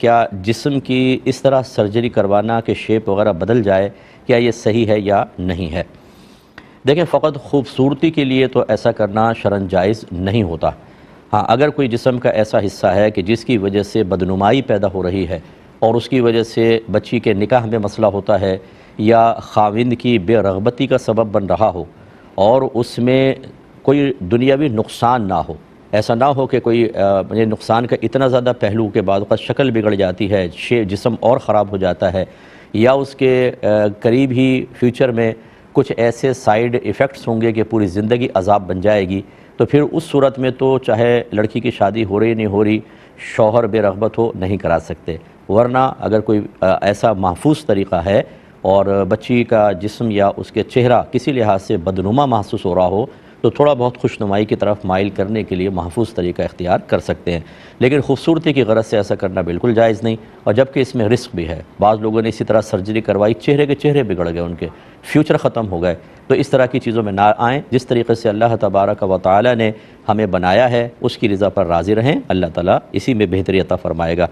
کیا جسم کی اس طرح سرجری کروانا کہ شیپ وغیرہ بدل جائے، کیا یہ صحیح ہے یا نہیں ہے؟ دیکھیں، فقط خوبصورتی کے لیے تو ایسا کرنا شرعاً جائز نہیں ہوتا۔ ہاں، اگر کوئی جسم کا ایسا حصہ ہے کہ جس کی وجہ سے بدنمائی پیدا ہو رہی ہے اور اس کی وجہ سے بچی کے نکاح میں مسئلہ ہوتا ہے یا خاوند کی بے رغبتی کا سبب بن رہا ہو اور اس میں کوئی دنیاوی نقصان نہ ہو، ایسا نہ ہو کہ کوئی نقصان کا اتنا زیادہ پہلو کہ بعض اوقات شکل بگڑ جاتی ہے، جسم اور خراب ہو جاتا ہے، یا اس کے قریب ہی فیوچر میں کچھ ایسے سائیڈ ایفیکٹس ہوں گے کہ پوری زندگی عذاب بن جائے گی، تو پھر اس صورت میں تو چاہے لڑکی کی شادی ہو رہی نہیں ہو رہی، شوہر بے رغبت ہو نہیں کرا سکتے۔ ورنہ اگر کوئی ایسا محفوظ طریقہ ہے اور بچی کا جسم یا اس کے چہرہ کسی لحاظ سے بدنما محسوس ہو رہا ہو تو تھوڑا بہت خوشنمائی کی طرف مائل کرنے کے لیے محفوظ طریقہ اختیار کر سکتے ہیں، لیکن خوبصورتی کی غرض سے ایسا کرنا بالکل جائز نہیں، اور جبکہ اس میں رسک بھی ہے۔ بعض لوگوں نے اسی طرح سرجری کروائی، چہرے کے چہرے بگڑ گئے، ان کے فیوچر ختم ہو گئے۔ تو اس طرح کی چیزوں میں نہ آئیں، جس طریقے سے اللہ تبارک و تعالی نے ہمیں بنایا ہے اس کی رضا پر راضی رہیں، اللہ تعالیٰ اسی میں بہتری عطا فرمائے گا۔